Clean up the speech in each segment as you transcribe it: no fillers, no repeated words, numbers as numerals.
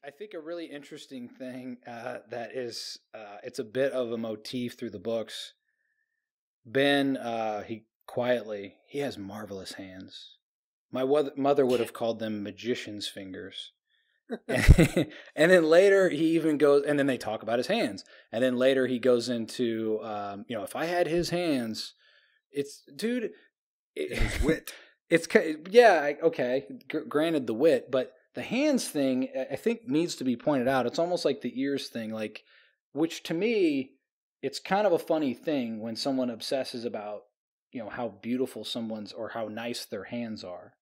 I think a really interesting thing that is it's a bit of a motif through the books. Ben, he has marvelous hands. My mother would have called them magician's fingers. And then later he even goes, and then they talk about his hands. And then later he goes into, if I had his hands, it's, dude, His wit. it's, yeah, okay, granted the wit, but the hands thing, I think, needs to be pointed out. It's almost like the ears thing, like, which to me, it's kind of a funny thing when someone obsesses about, how beautiful someone's or how nice their hands are.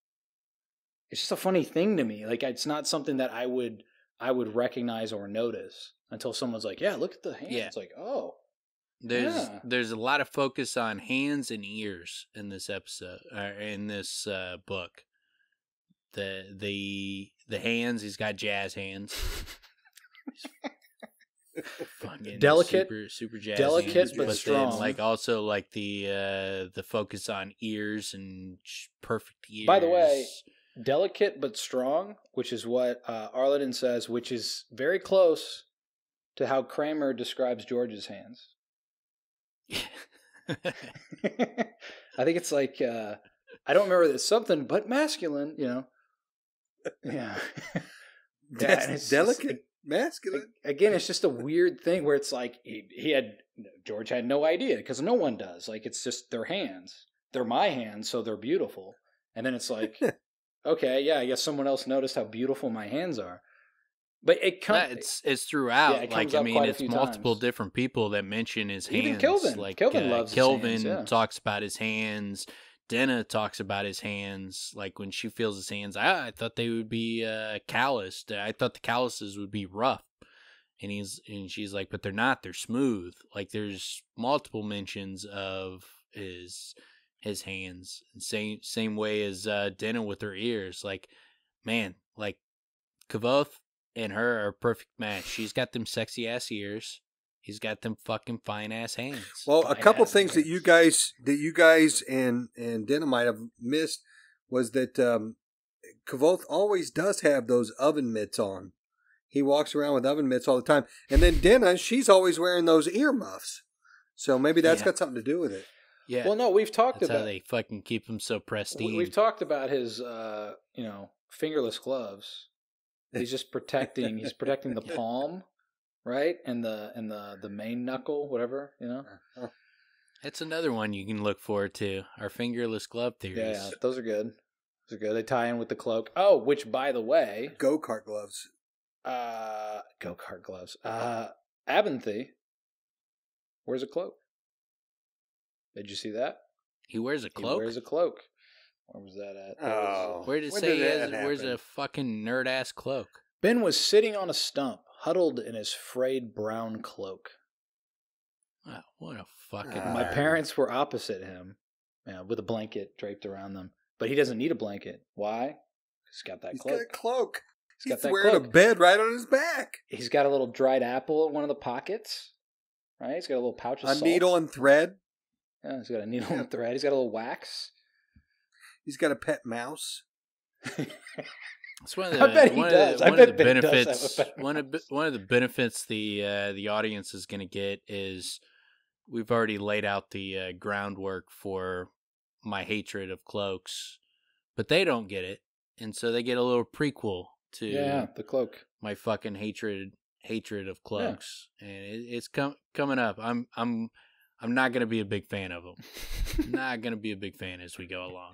It's just a funny thing to me. Like, it's not something that I would recognize or notice until someone's like, "Yeah, look at the hands." Yeah. It's like, oh, There's a lot of focus on hands and ears in this episode, in this book. The hands, he's got jazz hands. Fucking delicate, super jazz delicate hands, but strong. Then, like, also like the focus on ears and perfect ears. By the way, delicate but strong, which is what Arleden says, which is very close to how Kramer describes George's hands. I think it's like I don't remember. It's something but masculine, Yeah, That's delicate, masculine. Again, it's just a weird thing where it's like George had no idea because no one does. Like, it's just their hands. They're my hands, so they're beautiful. And then it's like, okay, yeah, I guess someone else noticed how beautiful my hands are. But it's throughout. Yeah, it like, comes up quite a it's few multiple times. different people that mention his hands. Even Kelvin. Like, Kelvin loves his Kelvin hands, yeah. talks about his hands. Denna talks about his hands. Like, when she feels his hands, I thought they would be calloused. I thought the calluses would be rough. And she's like, but they're not. They're smooth. Like, there's multiple mentions of his hands. Same way as Denna with her ears. Like, man, like, Kavoth and her are a perfect match. She's got them sexy ass ears. He's got them fucking fine ass hands. Well, a couple things that you guys and Denna might have missed was that Kavoth always does have those oven mitts on. He walks around with oven mitts all the time. And then Denna, she's always wearing those earmuffs. So maybe that's got something to do with it. Yeah. Well, no, we've talked That's about how they fucking keep him so pristine. We've talked about his fingerless gloves. He's just protecting. He's protecting the palm, right, and the main knuckle, whatever, That's another one you can look forward to. Our fingerless glove theories. Yeah, those are good. Those are good. They tie in with the cloak. Oh, which, by the way, Go-kart gloves. Go-kart gloves. Abinthy wears a cloak. Did you see that? He wears a cloak? He wears a cloak. Where was that at? Oh. Where did it When say did he that wears happen? a fucking nerd-ass cloak? Ben was sitting on a stump, huddled in his frayed brown cloak. Wow, what a fucking My nerd. parents were opposite him, with a blanket draped around them. But he doesn't need a blanket. Why? He's got that He's cloak. got a cloak. He's got He's that wearing cloak. a bed right on his back. He's got a little dried apple in one of the pockets. Right? He's got a little pouch of A salt. needle and thread. Yeah, he's got a needle and thread. He's got a little wax. He's got a pet mouse. It's one of the, I bet he does. I One bet of the Ben does benefits. have a pet One of the benefits the audience is going to get is we've already laid out the groundwork for my hatred of cloaks, but they don't get it, and so they get a little prequel to the cloak. my fucking hatred of cloaks, and it's coming up. I'm not going to be a big fan of them. Not going to be a big fan as we go along.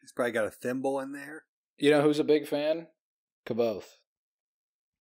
He's probably got a thimble in there. You know who's a big fan? Kavoth.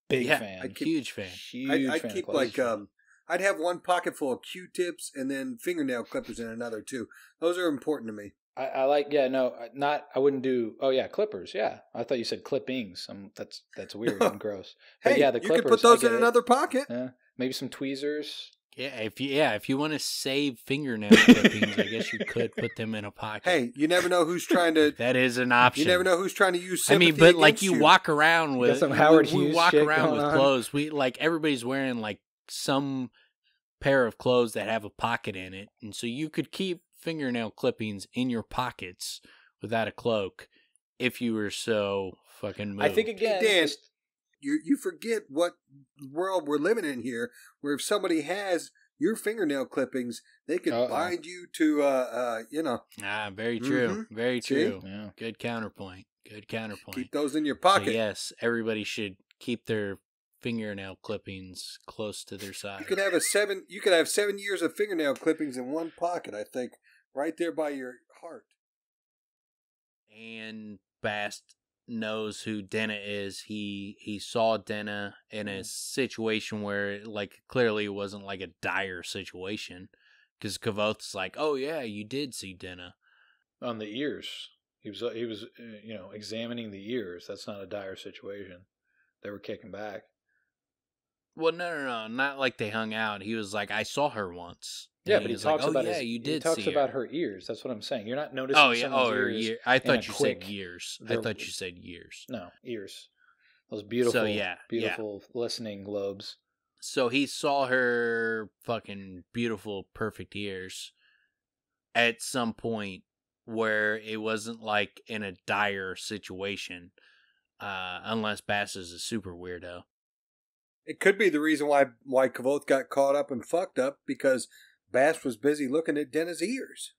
Big fan. Huge fan. Huge I'd fan keep of clothes. I'd have one pocket full of Q-tips and then fingernail clippers in another too. Those are important to me. I like, I wouldn't do, clippers, yeah. I thought you said clippings. That's weird and gross. But Hey, yeah, the you clippers. could put those I in get it. another pocket. Yeah, maybe some tweezers. Yeah, if you want to save fingernail clippings, I guess you could put them in a pocket. Hey, you never know who's trying to. That is an option. You never know who's trying to use I sympathy mean, but like against you walk around with got some Howard we Hughes walk shit around going with on. clothes. We like everybody's wearing like some pair of clothes that have a pocket in it, and so you could keep fingernail clippings in your pockets without a cloak if you were so fucking moved. I think again, Dan, you forget what world we're living in here, where if somebody has your fingernail clippings, they could bind you to, you know. Very true. Very true. Yeah. Good counterpoint. Good counterpoint. Keep those in your pocket. So yes, everybody should keep their fingernail clippings close to their side. You could have 7 years of fingernail clippings in one pocket, I think, right there by your heart. And Bast knows who Denna is. He saw Denna in a situation where, like, clearly it wasn't like a dire situation, because Kavoth's like, oh yeah, you did see Denna on the ears. He was you know, examining the ears. That's not a dire situation. They were kicking back. Well, no, not like they hung out. He was like, I saw her once. Yeah, and but he like, talks about you did. He talks see about her. her ears. That's what I'm saying. You're not noticing. Her ears. ear. I thought you quick, said years. I thought you said years. No, ears. Those beautiful, So, beautiful listening lobes. So he saw her fucking beautiful, perfect ears at some point where it wasn't like in a dire situation, unless Bass is a super weirdo. It could be the reason why Kavoth got caught up and fucked up, because Bass was busy looking at Denna's ears.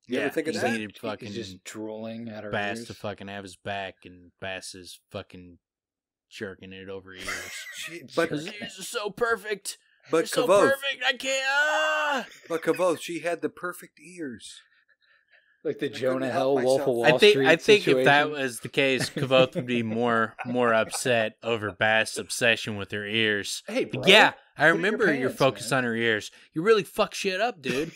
You ever think of that? Needed fucking He's just drooling at her Bass ears. to fucking have his back, and Bass is fucking jerking it over ears. But his ears are so perfect. But They're so Kavoth, perfect, I can't. But Kavoth, she had the perfect ears. Like the couldn't Jonah help Hill, Wolf of myself. Wall I think Street if that situation. was the case, Kavoth would be more upset over Bass' obsession with her ears. Hey, bro, But yeah, I put it in your remember you're pants, focused man. on her ears. You really fuck shit up, dude.